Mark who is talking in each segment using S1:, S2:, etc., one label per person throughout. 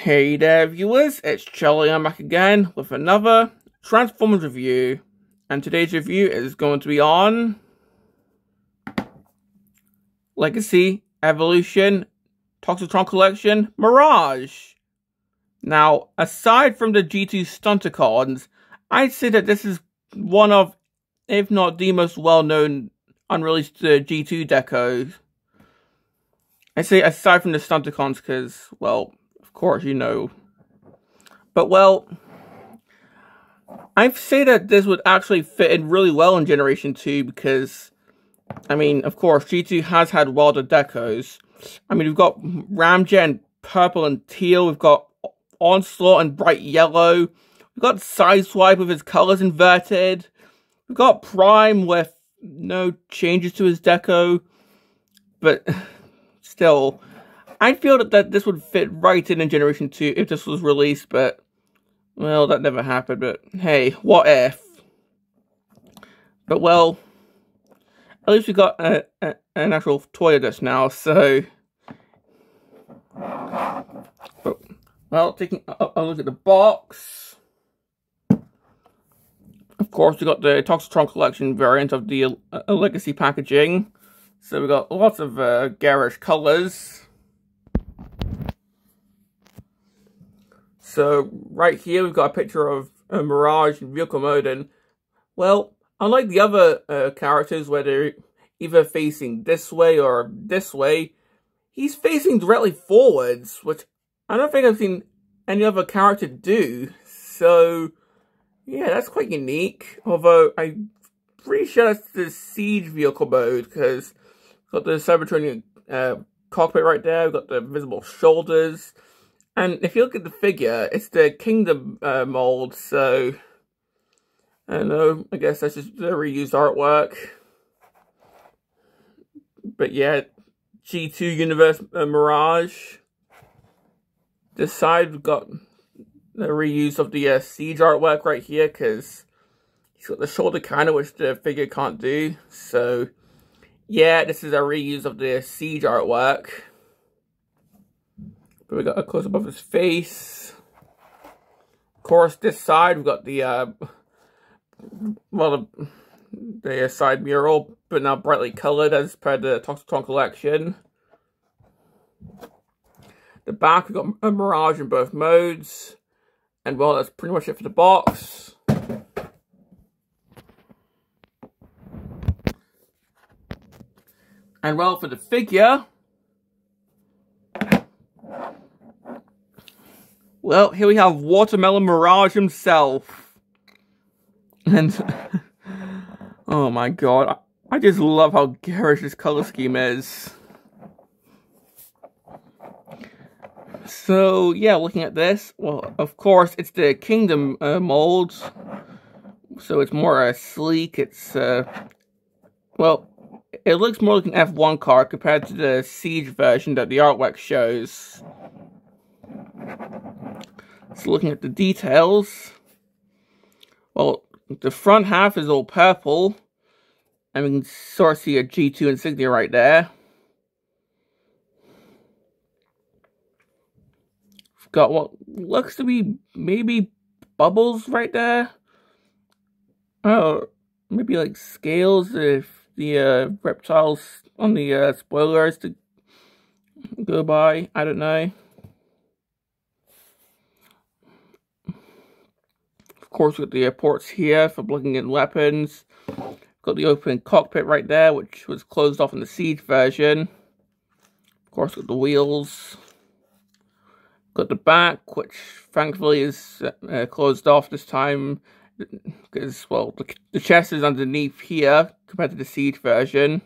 S1: Hey there viewers, it's Charlie. I'm back again with another Transformers review, and today's review is going to be on Legacy, Evolution, Toxitron Collection, Mirage. Now, aside from the G2 Stunticons, I'd say that this is one of, if not the most well-known unreleased G2 decos. I say aside from the Stunticons because, well, of course, you know. But, well, I'd say that this would actually fit in really well in Generation 2 because, I mean, of course, G2 has had wilder decos. I mean, we've got Ramjet in purple and teal. We've got Onslaught in bright yellow. We've got Sideswipe with his colors inverted. We've got Prime with no changes to his deco. But still, I feel that this would fit right in Generation 2 if this was released, but, well, that never happened, but hey, what if? But, well, at least we got an actual toy of this now, so, well, taking a look at the box, of course, we got the Toxitron Collection variant of the Legacy packaging, so we got lots of garish colors. So, right here, we've got a picture of a Mirage in vehicle mode, and, well, unlike the other characters where they're either facing this way or this way, he's facing directly forwards, which I don't think I've seen any other character do. So, yeah, that's quite unique, although I'm pretty sure that's the Siege vehicle mode, because we've got the Cybertronian cockpit right there, we've got the visible shoulders. And if you look at the figure, it's the Kingdom mold, so I don't know, I guess that's just the reused artwork. But yeah, G2 Universe Mirage. This side, we've got the reuse of the Siege artwork right here, because he's got the shoulder cannon, which the figure can't do. So, yeah, this is a reuse of the Siege artwork. But we got a close-up of his face. Of course, this side, we've got the, the side mural, but now brightly colored as per the Toxitron Collection. The back, we've got a Mirage in both modes. And, well, that's pretty much it for the box. And, well, for the figure, well, here we have Watermelon Mirage himself. And, oh my god, I just love how garish this color scheme is. So, yeah, looking at this, well, of course, it's the Kingdom mold. So it's more sleek, it's, well, it looks more like an F1 car compared to the Siege version that the artwork shows. So looking at the details, well, the front half is all purple, and we can sort of see a G2 insignia right there. We've got what looks to be maybe bubbles right there. Oh, maybe like scales if the reptiles on the spoilers to go by. I don't know. Of course, we've got the ports here for plugging in weapons. Got the open cockpit right there, which was closed off in the Siege version. Of course, got the wheels. Got the back, which thankfully is closed off this time. Because, well, the chest is underneath here compared to the Siege version.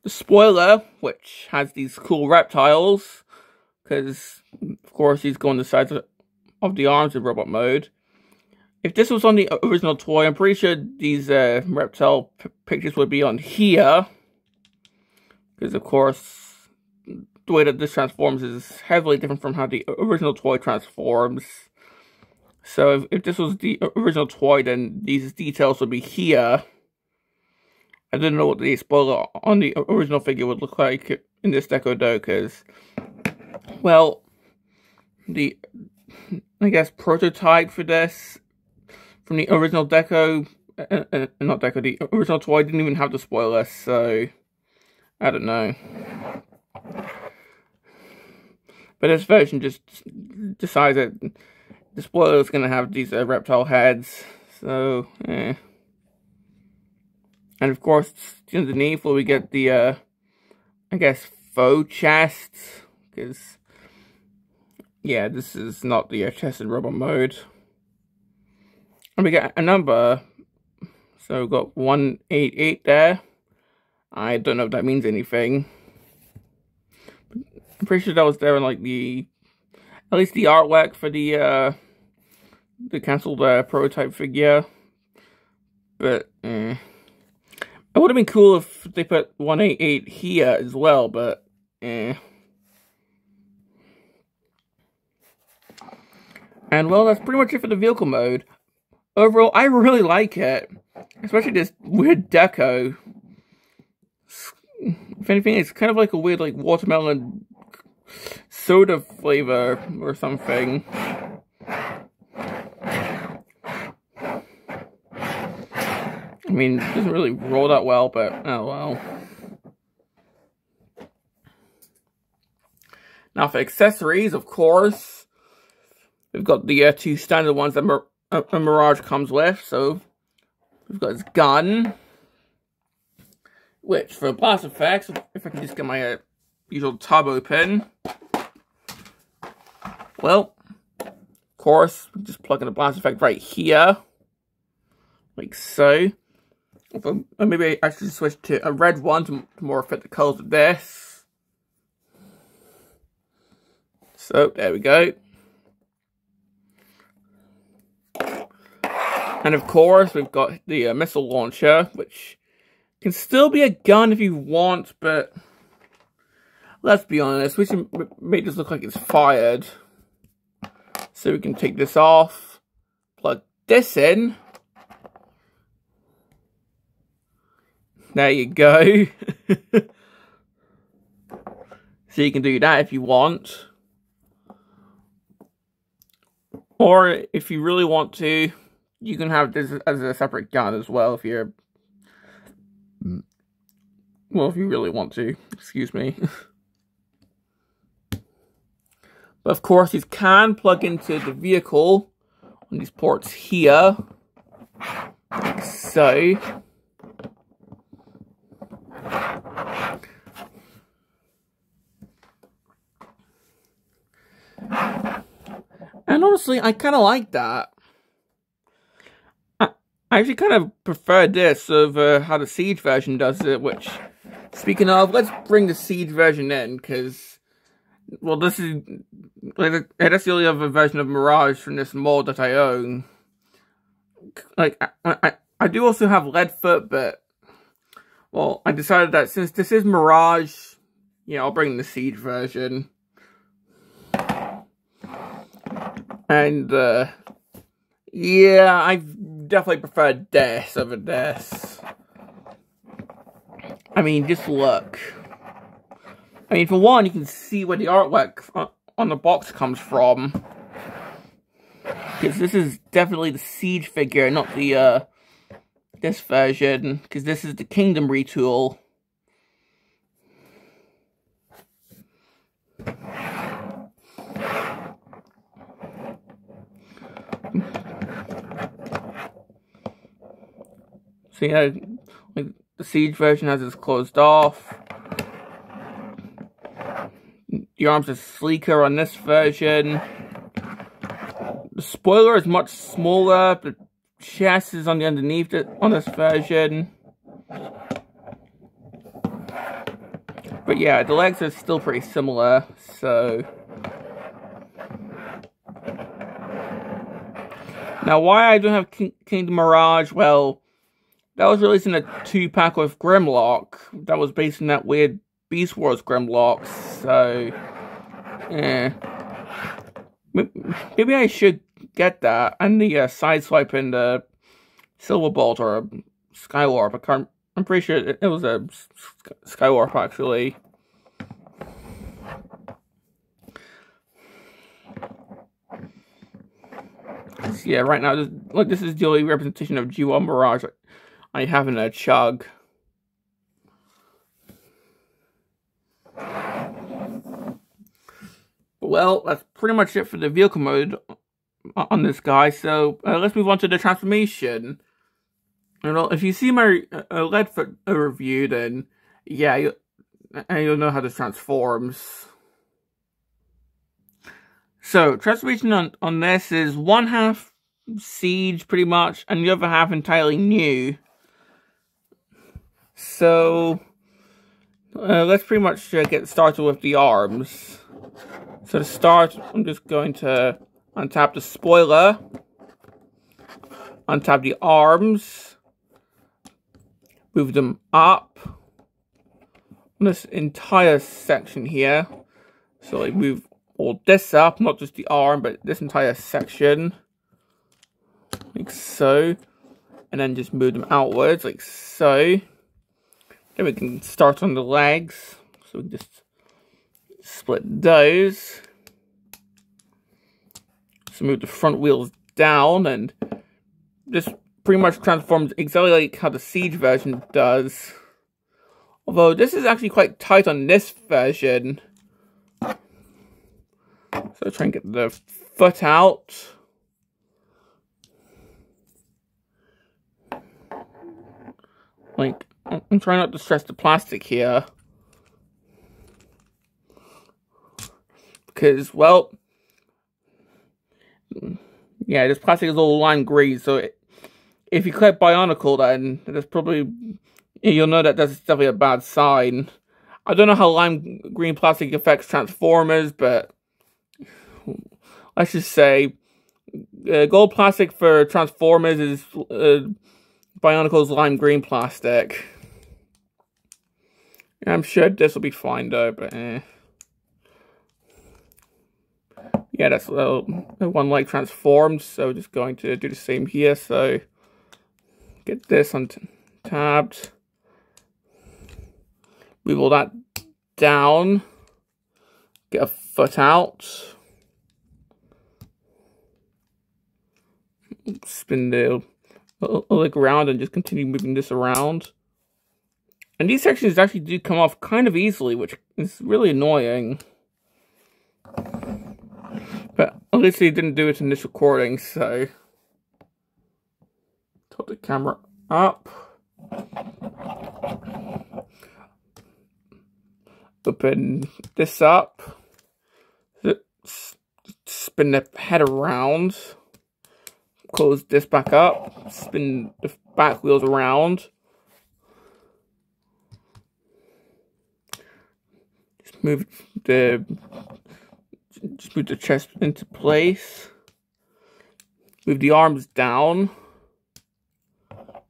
S1: The spoiler, which has these cool reptiles. Because, of course, he's going the sides of the arms in robot mode. If this was on the original toy, I'm pretty sure these reptile pictures would be on here. Because, of course, the way that this transforms is heavily different from how the original toy transforms. So, if this was the original toy, then these details would be here. I didn't know what the spoiler on the original figure would look like in this deco though, because, well, the, I guess, prototype for this from the original deco, not deco, the original toy didn't even have the spoiler, so I don't know. But this version just decides that the spoiler is going to have these reptile heads, so, eh. And of course, underneath where we get the, I guess, faux chests, because, yeah, this is not the chested robot mode. And we get a number, so we've got 188 there. I don't know if that means anything. I'm pretty sure that was there in, like, at least the artwork for the cancelled prototype figure. But, it would have been cool if they put 188 here as well, but, And, well, that's pretty much it for the vehicle mode. Overall, I really like it. Especially this weird deco. If anything, it's kind of like a weird, like, watermelon soda flavor or something. I mean, it doesn't really roll that well, but oh well. Now for accessories, of course, we've got the two standard ones that Mirage comes with. So we've got his gun, which for blast effects, if I can just get my usual tub open, well, of course, we just plug in the blast effect right here, like so. Or maybe I should switch to a red one to more fit the colors of this. So, there we go. And of course, we've got the missile launcher, which can still be a gun if you want, but let's be honest, we should make this look like it's fired. So we can take this off, plug this in. There you go. So you can do that if you want. Or if you really want to, you can have this as a separate gun as well if you're... Well, if you really want to. Excuse me. But of course, you can plug into the vehicle on these ports here. Like so. And honestly, I kind of like that. I actually kind of prefer this over how the Siege version does it, which, speaking of, let's bring the Siege version in, because, well, this is, like, that's the only other version of Mirage from this mold that I own. Like, I do also have Leadfoot, but, well, I decided that since this is Mirage, you know, I'll bring the Siege version. And, yeah, I definitely prefer this over this. I mean, just look. I mean, for one, you can see where the artwork on the box comes from. Because this is definitely the Siege figure, not the, this version. Because this is the Kingdom retool. So yeah, like the Siege version has this closed off. The arms are sleeker on this version. The spoiler is much smaller. The chest is on the underneath it on this version. But yeah, the legs are still pretty similar, so... Now, why I don't have Kingdom Mirage? Well, that was released in a 2-pack with Grimlock. That was based on that weird Beast Wars Grimlock, so... yeah. Maybe I should get that, and the Sideswipe and the Silverbolt or Skywarp. I'm I'm pretty sure it was a Skywarp, actually. So yeah, right now, look, this is the only representation of G1 Mirage I have in a chug. Well, that's pretty much it for the vehicle mode on this guy. So let's move on to the transformation. You know, if you see my Leadfoot review, then yeah, you'll know how this transforms. So transformation on this is one half Siege, pretty much, and the other half entirely new. So let's pretty much get started with the arms. So to start, I'm just going to untap the spoiler, untap the arms, move them up on this entire section here. So like move all this up, not just the arm, but this entire section, like so, and then just move them outwards, like so. Then we can start on the legs, so we can just split those. So move the front wheels down, and this pretty much transforms exactly like how the Siege version does. Although this is actually quite tight on this version. So try and get the foot out. Like, I'm trying not to stress the plastic here. Because, well, yeah, this plastic is all lime green, so if you click Bionicle, then that's probably, you'll know that that's definitely a bad sign. I don't know how lime green plastic affects Transformers, but let's just say gold plastic for Transformers is Bionicle's lime green plastic. I'm sure this will be fine though, but yeah, that's one leg transformed, so just going to do the same here. So get this untabbed, move all that down, get a foot out, spin the leg around and just continue moving this around. And these sections actually do come off kind of easily, which is really annoying. But obviously it didn't do it in this recording, so tilt the camera up. Open this up. Spin the head around. Close this back up. Spin the back wheels around. Just move the chest into place. Move the arms down.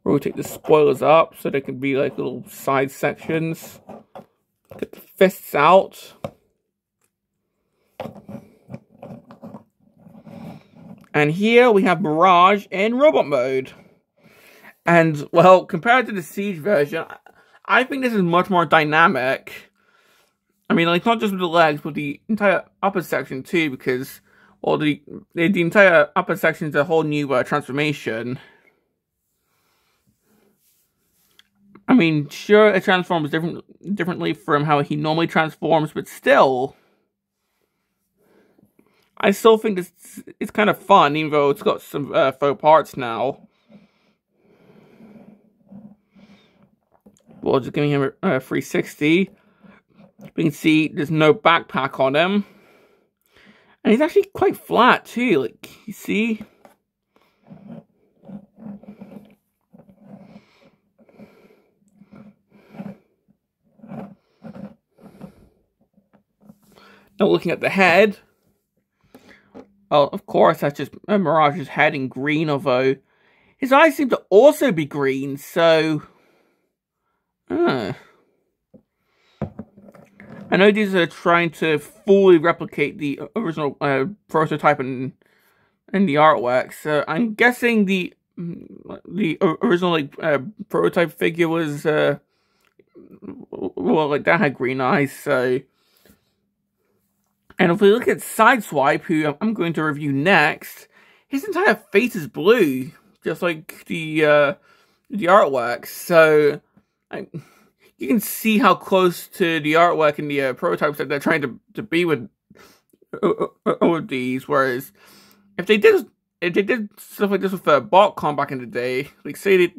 S1: Rotate the spoilers up so they can be like little side sections. Get the fists out. And here we have Mirage in robot mode. And, well, compared to the Siege version, I think this is much more dynamic. I mean, like, not just with the legs, but the entire upper section too, because, well, the entire upper section is a whole new transformation. I mean, sure, it transforms differently from how he normally transforms, but still, I still think it's kind of fun, even though it's got some faux parts now. Well, just giving him a 360. You can see there's no backpack on him. And he's actually quite flat too, like, you see? Now looking at the head, well, of course, that's just Mirage's head in green, although his eyes seem to also be green, so I know these are trying to fully replicate the original prototype in the artwork, so I'm guessing the the original like prototype figure was well, like that had green eyes. So, and if we look at Sideswipe, who I'm going to review next, his entire face is blue, just like the artwork. So, you can see how close to the artwork and the prototypes that they're trying to be with all of these. Whereas, if they did stuff like this with BotCon back in the day, like say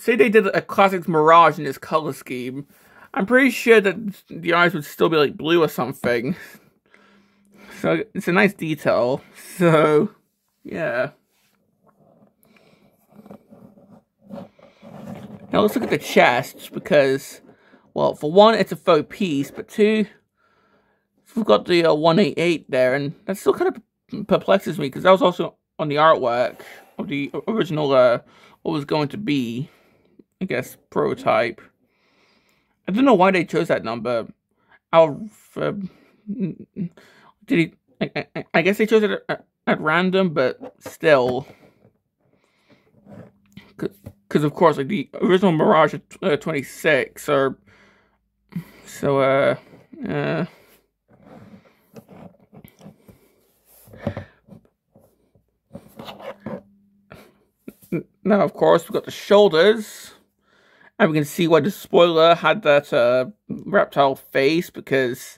S1: they did a classic Mirage in this color scheme, I'm pretty sure that the eyes would still be like blue or something. So it's a nice detail. So yeah. Now let's look at the chest, because, well, for one, it's a faux piece, but two, we've got the 188 there, and that still kind of perplexes me, because that was also on the artwork of the original, what was going to be, I guess, prototype. I don't know why they chose that number. I guess they chose it at random, but still. Because, of course, like, the original Mirage 26, or... So, now, of course, we've got the shoulders. And we can see why the spoiler had that reptile face, because,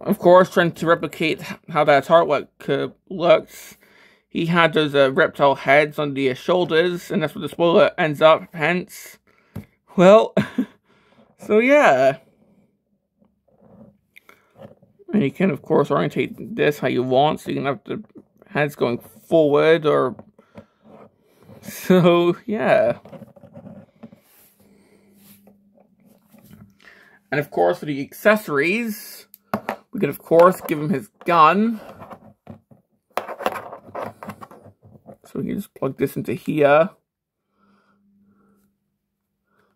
S1: of course, trying to replicate how that artwork looks, he had those reptile heads on the shoulders, and that's what the spoiler ends up, hence. Well, so yeah. And you can, of course, orientate this how you want, so you can have the heads going forward, or... So, yeah. And, of course, for the accessories, we can, of course, give him his gun. So we can just plug this into here.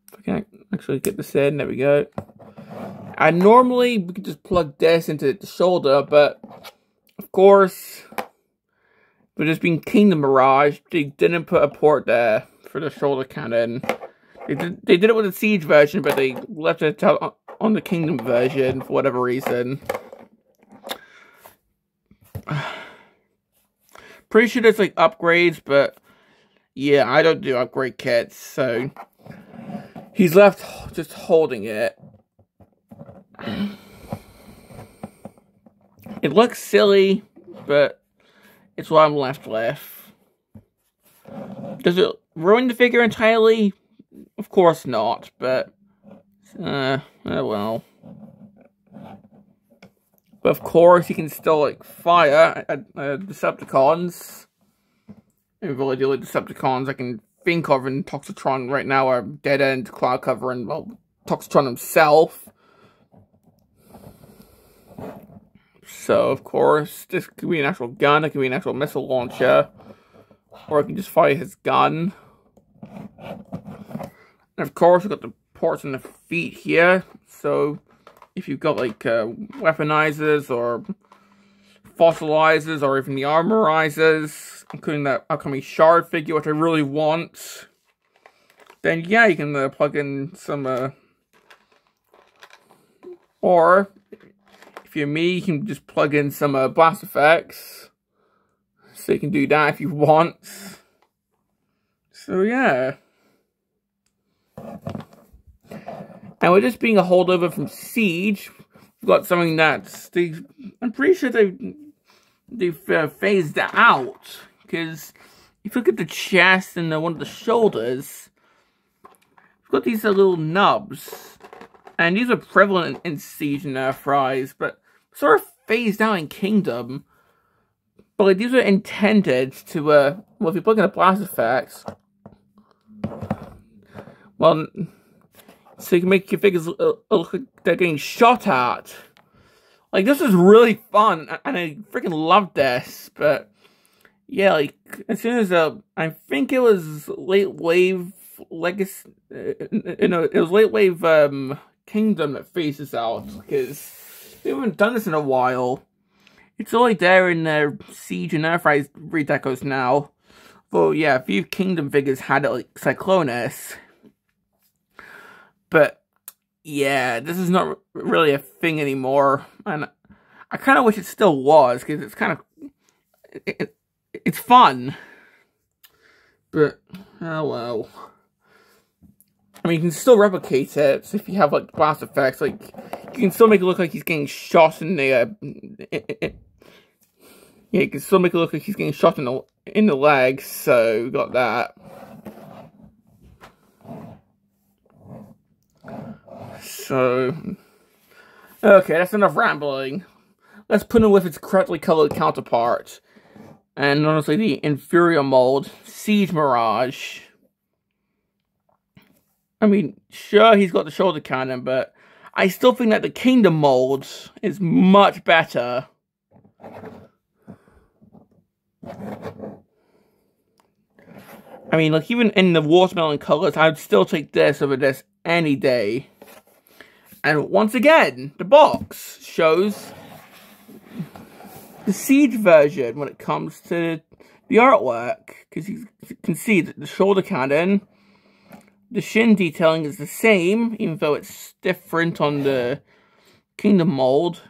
S1: If I can actually get this in, there we go. And normally we could just plug this into the shoulder, but of course, with this being Kingdom Mirage, they didn't put a port there for the shoulder cannon. They did it with the Siege version, but they left it on the Kingdom version for whatever reason. Pretty sure there's like upgrades, but yeah, I don't do upgrade kits, so he's left just holding it. It looks silly, but it's what I'm left with. Does it ruin the figure entirely? Of course not, but oh well. But of course, you can still, like, fire at Decepticons. And really the only Decepticons I can think of in Toxitron right now are Dead End, Cloud Cover, and, well, Toxitron himself. So, of course, this could be an actual gun, it could be an actual missile launcher. Or I can just fire his gun. And of course, we've got the ports on the feet here, so... If you've got, like, weaponizers, or fossilizers, or even the armorizers, including that upcoming shard figure, which I really want, then yeah, you can plug in some, or, if you're me, you can just plug in some blast effects, so you can do that if you want. So yeah. And with this being a holdover from Siege, we've got something that's, I'm pretty sure they've phased out. Because if you look at the chest and one of the shoulders, we've got these little nubs. And these are prevalent in Siege and Earthrise, but sort of phased out in Kingdom. But like, these are intended to, well, if you plug in a blast effect, well... So you can make your figures look like they're getting shot at. Like, this is really fun, and I freaking love this, but... Yeah, like, as soon as, I think it was Late Wave Legacy... it was Late Wave, Kingdom that phases out, because we haven't done this in a while. It's only there in Siege and Earthrise redecos now. Well, yeah, a few Kingdom figures had it, like Cyclonus. But, yeah, this is not really a thing anymore. And I kind of wish it still was, because it's kind of... It's fun. But, oh well. I mean, you can still replicate it, so if you have, like, blast effects, like, you can still make it look like he's getting shot in the, yeah, you can still make it look like he's getting shot in the legs, so we got that. So, okay, that's enough rambling. Let's put him with its correctly colored counterpart. And honestly, the inferior mold, Siege Mirage. I mean, sure, he's got the shoulder cannon, but I still think that the Kingdom mold is much better. I mean, like, even in the watermelon colors, I'd still take this over this any day. And once again, the box shows the Siege version when it comes to the artwork. Because you can see that the shoulder cannon, the shin detailing is the same, even though it's different on the Kingdom mold.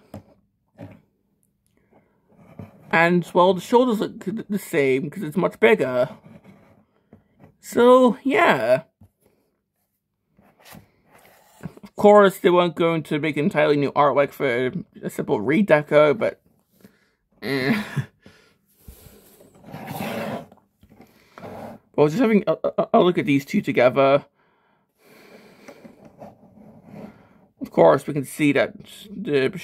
S1: And, well, the shoulders look the same, because it's much bigger. So, yeah. Of course, they weren't going to make entirely new artwork for a simple redeco, but... Well, just having a look at these two together. Of course, we can see that the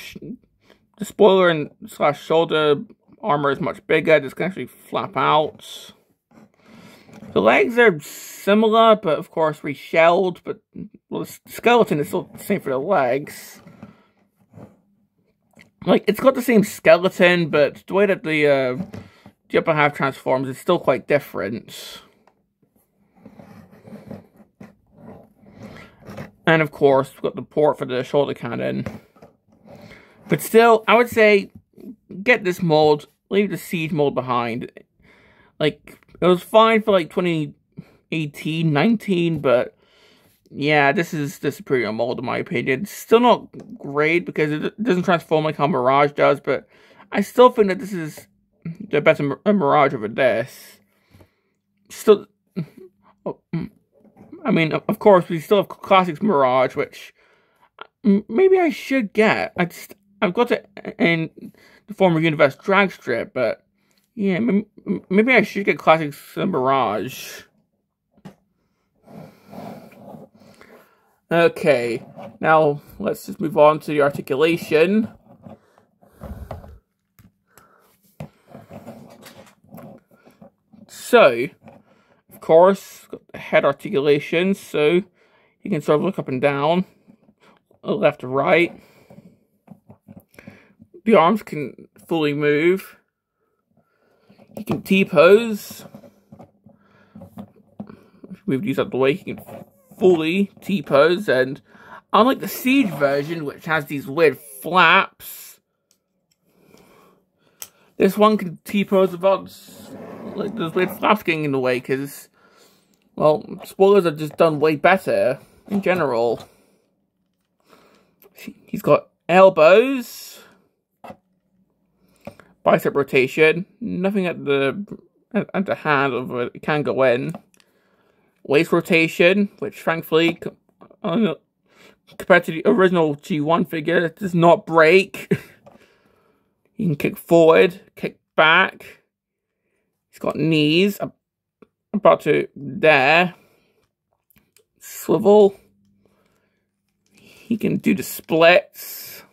S1: spoiler and / shoulder armor is much bigger. This can actually flap out. The legs are similar, but of course reshelled. But well, the skeleton is still the same for the legs. Like, it's got the same skeleton, but the way that the upper half transforms is still quite different. And of course, we've got the port for the shoulder cannon. But still, I would say, get this mold, leave the Siege mold behind. Like, it was fine for like 2018, 19, but yeah, this is the superior mold in my opinion. It's still not great because it doesn't transform like how Mirage does, but I still think that this is the better Mirage over this. Still, I mean, of course, we still have Classics Mirage, which maybe I should get. I've got it in the former Universe drag strip, but yeah, maybe I should get Classics Mirage. Okay, now let's just move on to the articulation. So, of course, got the head articulation, so you can sort of look up and down, left to right. The arms can fully move. You can T-pose. Move these out of the way, you can fully T-pose, and unlike the Siege version, which has these weird flaps, this one can T-pose without, like, those weird flaps getting in the way, because, well, spoilers are just done way better, in general. He's got elbows, bicep rotation, nothing at the hand of it can go in. Waist rotation, which thankfully, compared to the original G1 figure, it does not break. You can kick forward, kick back. He's got knees about to there. Swivel. He can do the splits.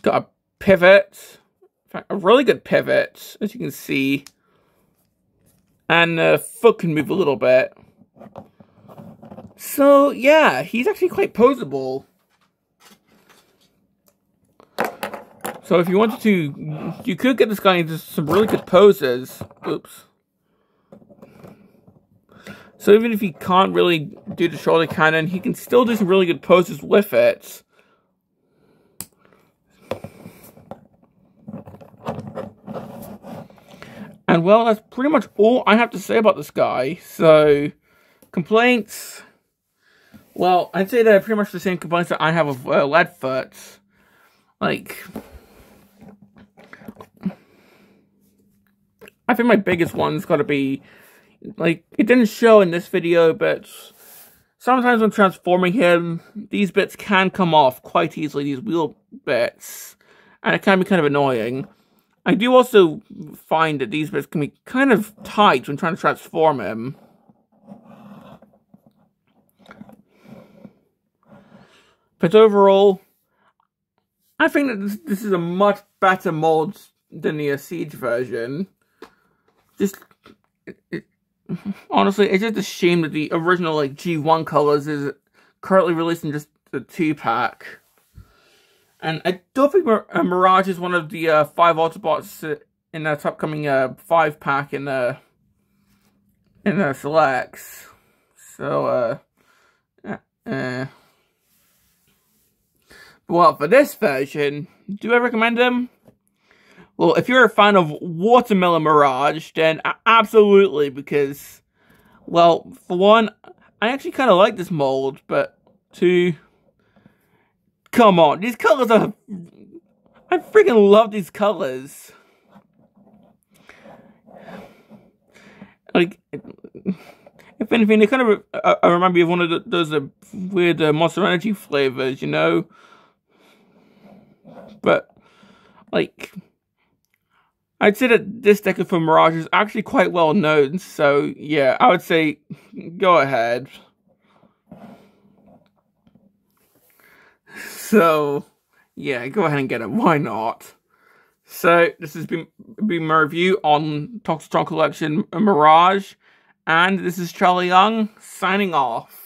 S1: Got a pivot. In fact, a really good pivot, as you can see. And the foot can move a little bit. So, yeah, he's actually quite poseable. So if you wanted to, you could get this guy into some really good poses. Oops. So even if he can't really do the shoulder cannon, he can still do some really good poses with it. And well, that's pretty much all I have to say about this guy. So, complaints. Well, I'd say they're pretty much the same complaints that I have with Leadfoot. Like, I think my biggest one's got to be, like, it didn't show in this video, but sometimes when transforming him, these bits can come off quite easily, these wheel bits, and it can be kind of annoying. I do also find that these bits can be kind of tight when trying to transform him. But overall, I think that this is a much better mold than the Siege version. Honestly, it's just a shame that the original like G1 colors is currently released in just the 2-pack. And I don't think Mirage is one of the 5 Autobots in that upcoming 5-pack in the selects. So, well, for this version, do I recommend them? Well, if you're a fan of Watermelon Mirage, then absolutely, because, well, for one, I actually kind of like this mold, but 2, come on, these colors are, I freaking love these colors. Like, if anything, they kind of remind me of one of those weird Monster Energy flavors, you know? But, like, I'd say that this deck for Mirage is actually quite well known, so yeah, I would say go ahead. So, yeah, go ahead and get it, why not? So, this has been my review on Toxitron Collection Mirage, and this is Charlie Young, signing off.